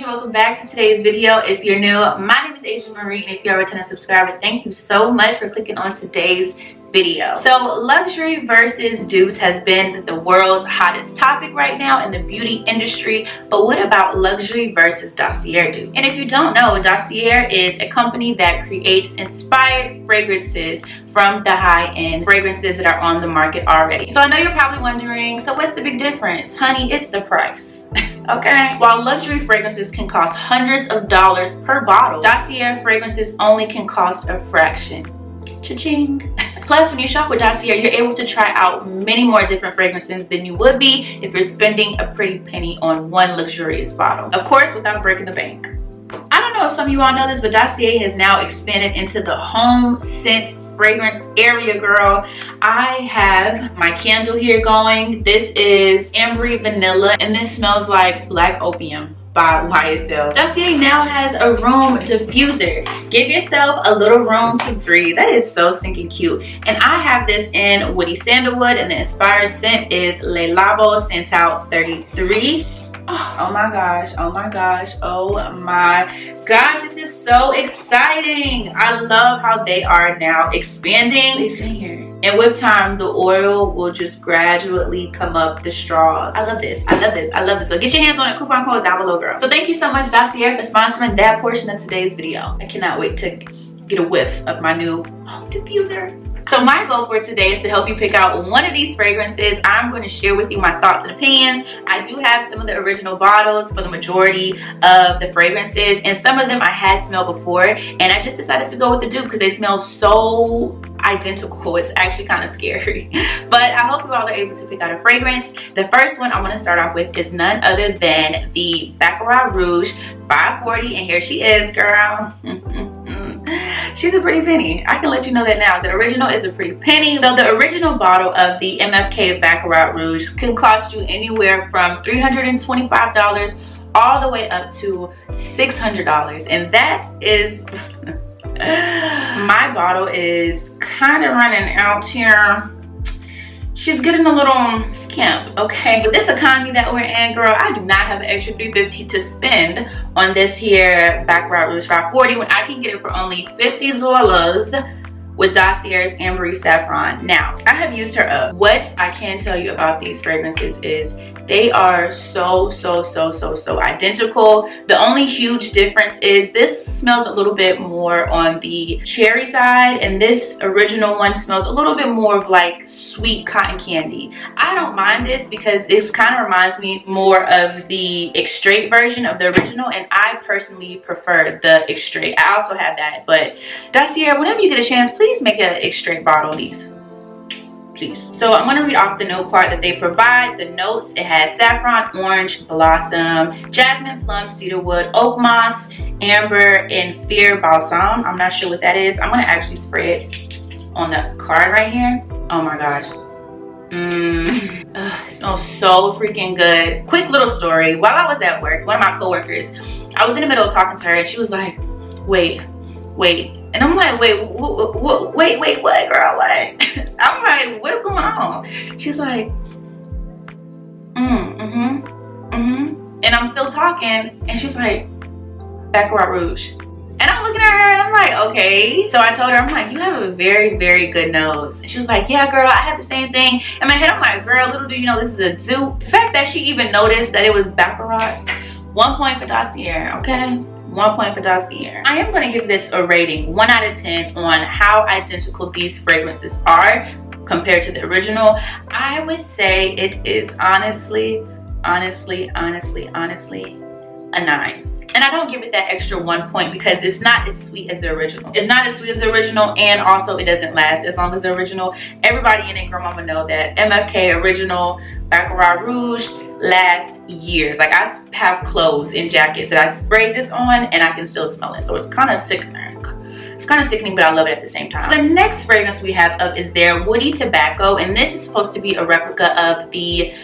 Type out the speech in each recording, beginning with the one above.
change, welcome back to today's video. If you're new, my name is Aisha Marie, and if you're a returning subscriber, thank you so much for clicking on today's video. So luxury versus dupes has been the world's hottest topic right now in the beauty industry, but what about luxury versus Dossier dupe? And if you don't know, Dossier is a company that creates inspired fragrances from the high-end fragrances that are on the market already. So I know you're probably wondering, so what's the big difference? Honey, it's the price. Okay, while luxury fragrances can cost hundreds of dollars per bottle, Dossier fragrances only can cost a fraction. Cha-ching. Plus, when you shop with Dossier, you're able to try out many more different fragrances than you would be if you're spending a pretty penny on one luxurious bottle. Of course, without breaking the bank. I don't know if some of you all know this, but Dossier has now expanded into the home scent fragrance area, girl. I have my candle here going. This is Ambery Vanilla, and this smells like black opium by YSL. Dossier now has a room diffuser. Give yourself a little room to breathe. That is so stinking cute. And I have this in Woody Sandalwood, and the inspired scent is Le Labo Santal 33. Oh my gosh, oh my gosh, oh my gosh, this is so exciting. I love how they are now expanding. Listen here. And with time, the oil will just gradually come up the straws. I love this, I love this, I love this. So get your hands on it, coupon code down below, girl. So thank you so much, Dossier, for sponsoring that portion of today's video. I cannot wait to get a whiff of my new home diffuser. So my goal for today is to help you pick out one of these fragrances. I'm going to share with you my thoughts and opinions. I do have some of the original bottles for the majority of the fragrances, and some of them I had smelled before, and I just decided to go with the dupe because they smell so identical. It's actually kind of scary, but I hope you all are able to pick out a fragrance. The first one I'm going to start off with is none other than the Baccarat Rouge 540, and here she is, girl. She's a pretty penny. I can let you know that now. The original is a pretty penny. So the original bottle of the MFK Baccarat Rouge can cost you anywhere from $325 all the way up to $600, and that is my bottle is kind of running out here. She's getting a little skimp, okay? With this economy that we're in, girl, I do not have an extra $350 to spend on this here Baccarat Rouge 540 when I can get it for only $50 with Dossier's Ambery Saffron. Now, I have used her up. What I can tell you about these fragrances is they are so identical. The only huge difference is this smells a little bit more on the cherry side, and this original one smells a little bit more of like sweet cotton candy. I don't mind this because this kind of reminds me more of the extrait version of the original, and I personally prefer the extrait. I also have that, but Dossier, whenever you get a chance, please make an extrait bottle of these. Please. So I'm going to read off the note card that they provide. The notes, it has saffron, orange, blossom, jasmine, plum, cedarwood, oak moss, amber, and fear balsam. I'm not sure what that is. I'm going to actually spray it on the card right here. Oh my gosh. It smells so freaking good. Quick little story. While I was at work, one of my coworkers, I was in the middle of talking to her, and she was like, wait. And I'm like, wait, what, girl, what? I'm like, what's going on? She's like, and I'm still talking, and she's like, Baccarat Rouge. And I'm looking at her, and I'm like, okay. So I told her, I'm like, you have a very good nose. And she was like, yeah, girl, I have the same thing. In my head, I'm like, girl, little do you know this is a dupe. The fact that she even noticed that it was Baccarat, 1 point for Dossier, okay? 1 point for Dossier. I am going to give this a rating 1 out of 10 on how identical these fragrances are compared to the original. I would say it is honestly a 9. And I don't give it that extra 1 point because it's not as sweet as the original. It's not as sweet as the original, and also it doesn't last as long as the original. Everybody in it, girl mama, know that MFK original Baccarat Rouge lasts years. Like, I have clothes and jackets that I sprayed this on and I can still smell it. So it's kind of sickening. It's kind of sickening, but I love it at the same time. So the next fragrance we have up is their Woody Tobacco, and this is supposed to be a replica of the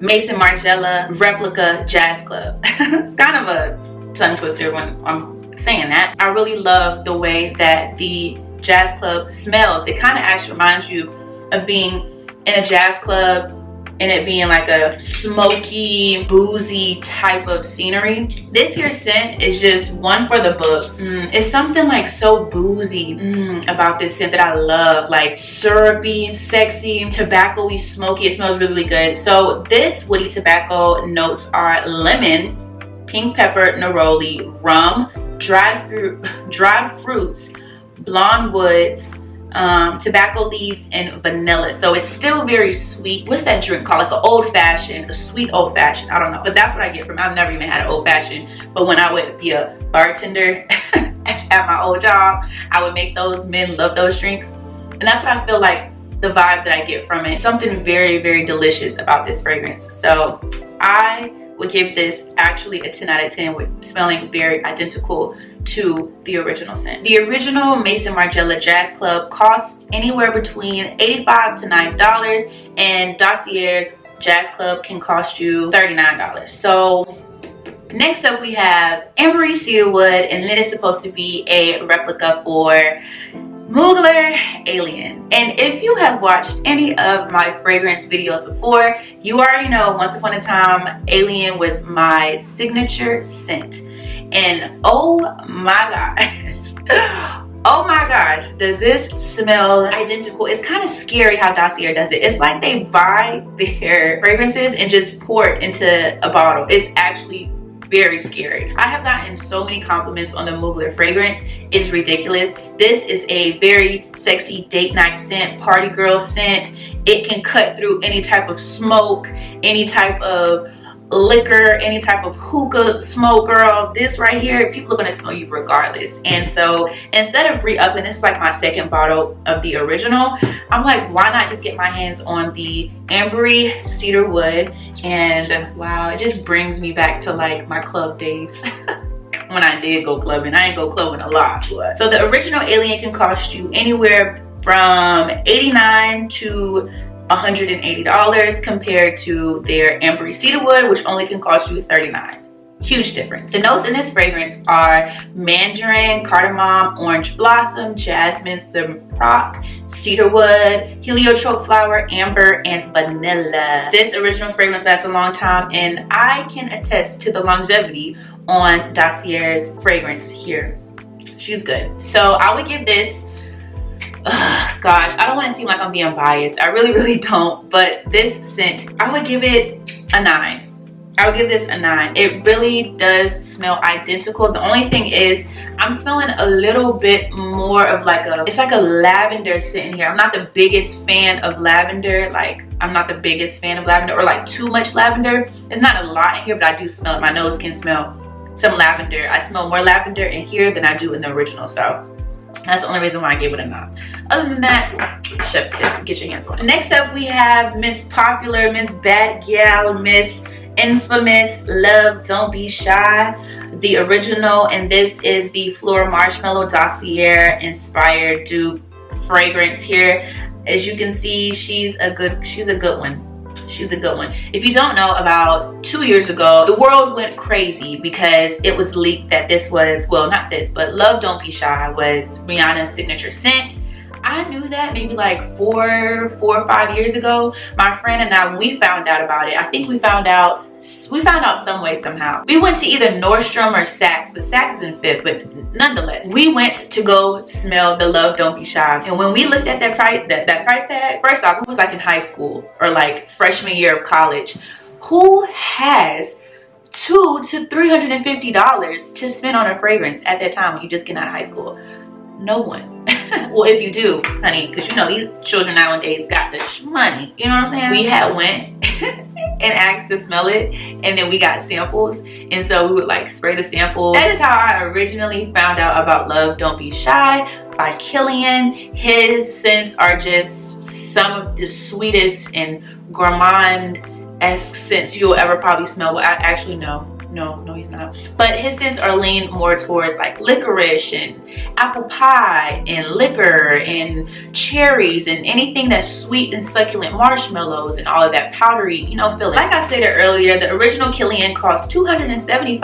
Maison Margiela replica Jazz Club. It's kind of a tongue twister when I'm saying that. I really love the way that the Jazz Club smells. It kind of actually reminds you of being in a jazz club and it being like a smoky, boozy type of scenery. This here scent is just one for the books. It's something like so boozy about this scent that I love, like syrupy, sexy, tobacco-y, smoky. It smells really good. So this woody tobacco notes are lemon, pink pepper, neroli, rum, dried fruits, blonde woods, tobacco leaves, and vanilla. So it's still very sweet. What's that drink called? Like an old fashioned, a sweet old fashioned. I don't know, but that's what I get from it. I've never even had an old fashioned, but when I would be a bartender at my old job, I would make those. Men love those drinks, and that's what I feel like the vibes that I get from it. Something very, very delicious about this fragrance. So I would give this actually a 10 out of 10 with smelling very identical to the original scent. The original Maison Margiela Jazz Club costs anywhere between $85 to $90, and Dossier's Jazz Club can cost you $39. So next up we have Ambery Cedarwood, and then it's supposed to be a replica for Mugler Alien. And if you have watched any of my fragrance videos before, you already know once upon a time Alien was my signature scent. And oh my gosh, oh my gosh, does this smell identical. It's kind of scary how Dossier does it. It's like they buy their fragrances and just pour it into a bottle. It's actually very scary. I have gotten so many compliments on the Mugler fragrance. It's ridiculous. This is a very sexy date night scent, party girl scent. It can cut through any type of smoke, any type of liquor, any type of hookah smoke, girl. This right here, people are gonna smell you regardless. And so instead of re-upping, this is like my second bottle of the original, I'm like, why not just get my hands on the Ambery Cedarwood? And wow, it just brings me back to like my club days when I did go clubbing. I ain't go clubbing a lot, but. So the original Alien can cost you anywhere from $89 to $180 compared to their Ambery Cedarwood, which only can cost you $39. Huge difference. The notes in this fragrance are mandarin, cardamom, orange blossom, jasmine, cyproc, cedarwood, heliotrope flower, amber, and vanilla. This original fragrance lasts a long time, and I can attest to the longevity on Dossier's fragrance here. She's good. So I would give this, gosh, I don't want to seem like I'm being biased. I really don't. But this scent, I would give it a 9. I would give this a 9. It really does smell identical. The only thing is I'm smelling a little bit more of like a, it's like a lavender scent in here. I'm not the biggest fan of lavender. Like, I'm not the biggest fan of lavender, or like too much lavender. It's not a lot in here, but I do smell it. My nose can smell some lavender. I smell more lavender in here than I do in the original. So that's the only reason why I gave it a 9. Other than that, chef's kiss. Get your hands on it. Next up, we have Miss Popular, Miss Bad Gal, Miss Infamous, Love Don't Be Shy, the original, and this is the Floral Marshmallow Dossier inspired dupe fragrance here. As you can see, she's a good one. She's a good one. If you don't know, about 2 years ago, the world went crazy because it was leaked that this was, well, not this, but Love Don't Be Shy was Rihanna's signature scent. I knew that maybe like 4 or 5 years ago. My friend and I, when we found out about it, I think we found out some way, somehow. We went to either Nordstrom or Saks, but Saks is in Fifth, but nonetheless, we went to go smell the Love Don't Be Shy. And when we looked at that price tag, first off, it was like in high school or like freshman year of college. Who has $200 to $350 to spend on a fragrance at that time when you just get out of high school? No one. Well, if you do, honey, because you know these children nowadays got the money. You know what I'm saying? We had went and asked to smell it, and then we got samples, and so we would like spray the samples. That is how I originally found out about Love Don't Be Shy by Kilian. His scents are just some of the sweetest and gourmand-esque scents you'll ever probably smell. Well, actually, no, he's not. But his scents are leaned more towards like licorice and apple pie and liquor and cherries and anything that's sweet and succulent, marshmallows and all of that powdery, you know, feeling. Like I stated earlier, the original Kilian costs $275.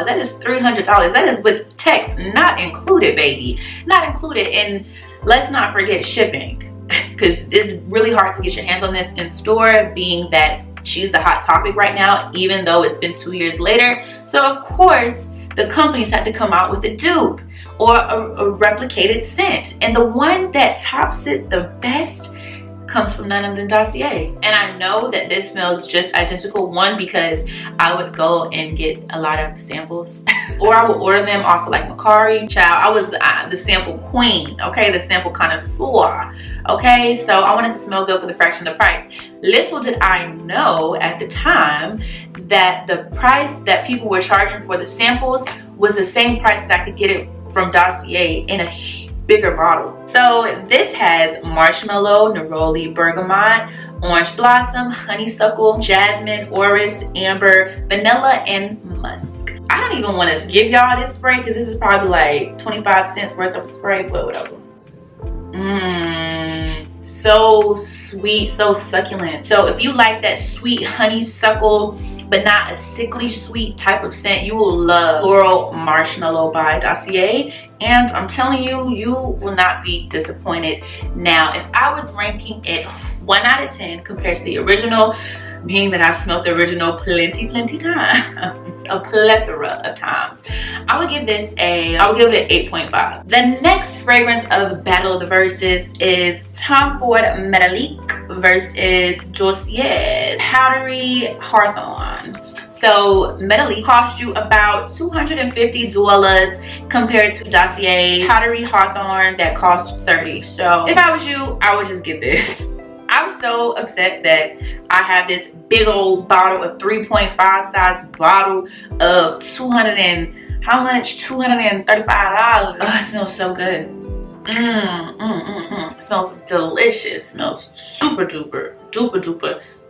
That is $300. That is with tax not included, baby. Not included. And let's not forget shipping, because it's really hard to get your hands on this in store, being that she's the hot topic right now, even though it's been 2 years later. So of course the companies had to come out with a dupe or a replicated scent, and the one that tops it the best comes from none other than Dossier. And I know that this smells just identical, one, because I would go and get a lot of samples or I would order them off of like Macari. Child, I was the sample queen, okay, the sample connoisseur, okay. So I wanted to smell good for the fraction of the price. Little did I know at the time that the price that people were charging for the samples was the same price that I could get it from Dossier in a bigger bottle. So this has marshmallow, neroli, bergamot, orange blossom, honeysuckle, jasmine, orris, amber, vanilla, and musk. I don't even want to give y'all this spray because this is probably like 25 cents worth of spray, but whatever. So sweet, so succulent. So if you like that sweet honeysuckle but not a sickly sweet type of scent, you will love Floral Marshmallow by Dossier. And I'm telling you, you will not be disappointed. Now, if I was ranking it 1 out of 10 compared to the original, meaning that I've smelled the original plenty times, a plethora of times, I would give it an 8.5. The next fragrance of Battle of the Verses is Tom Ford Metallique versus Dossier Powdery Hawthorn. So Metallique cost you about $250 compared to Dossier Powdery Hawthorn that costs $30. So if I was you, I would just get this. I'm so upset that I have this big old bottle, a 3.5 size bottle of how much? $235. Oh, it smells so good. It smells delicious. It smells super duper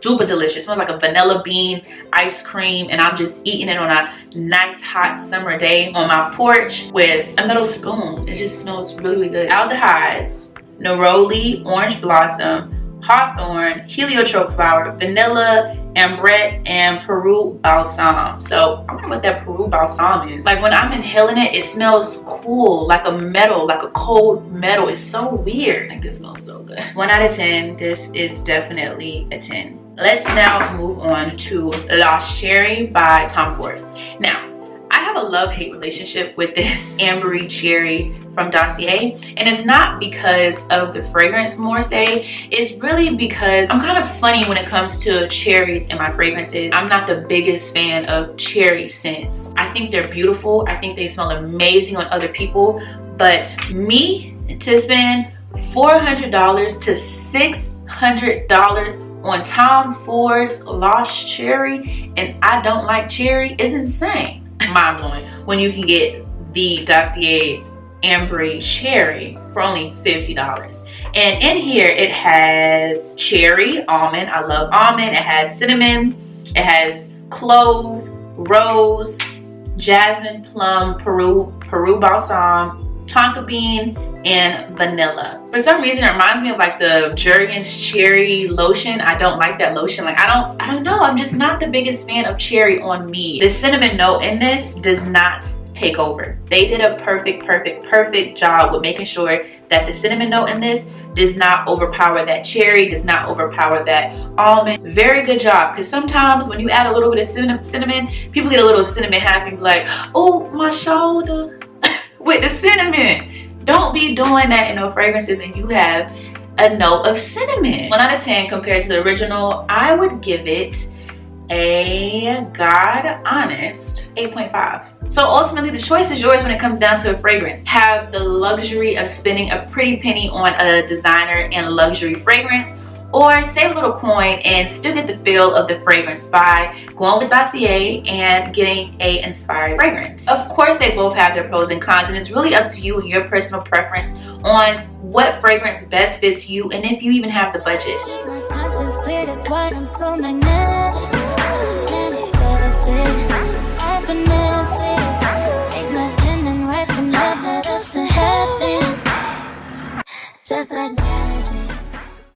delicious. It smells like a vanilla bean ice cream, and I'm just eating it on a nice hot summer day on my porch with a metal spoon. It just smells really good. Aldehydes, neroli, orange blossom, hawthorn, heliotrope flower, vanilla, ambrette, and Peru balsam. So I wonder what that Peru balsam is. Like when I'm inhaling it, it smells cool, like a metal, like a cold metal. It's so weird. Like this smells so good. 1 out of 10. This is definitely a 10. Let's now move on to Lost Cherry by Tom Ford. Now, I have a love-hate relationship with this Ambery cherry from Dossier, and it's not because of the fragrance more say, it's really because I'm kind of funny when it comes to cherries in my fragrances. I'm not the biggest fan of cherry scents. I think they're beautiful, I think they smell amazing on other people, but me to spend $400 to $600 on Tom Ford's Lost Cherry and I don't like cherry is insane. Mind-blowing when you can get the Dossier's Ambery cherry for only $50. And in here it has cherry, almond, I love almond, it has cinnamon, it has clove, rose, jasmine, plum, Peru balsam, tonka bean, and vanilla. For some reason it reminds me of like the Jergens cherry lotion. I don't like that lotion. Like I don't know, I'm just not the biggest fan of cherry on me. The cinnamon note in this does not take over. They did a perfect job with making sure that the cinnamon note in this does not overpower that cherry, does not overpower that almond. Very good job, because sometimes when you add a little bit of cinnamon, people get a little cinnamon happy and be like, oh, my shoulder with the cinnamon. Don't be doing that in no fragrances and you have a note of cinnamon. 1 out of 10 compared to the original, I would give it a God honest 8.5. So ultimately the choice is yours when it comes down to a fragrance. Have the luxury of spending a pretty penny on a designer and luxury fragrance, or save a little coin and still get the feel of the fragrance by going with Dossier and getting a inspired fragrance. Of course they both have their pros and cons, and it's really up to you and your personal preference on what fragrance best fits you and if you even have the budget. Just like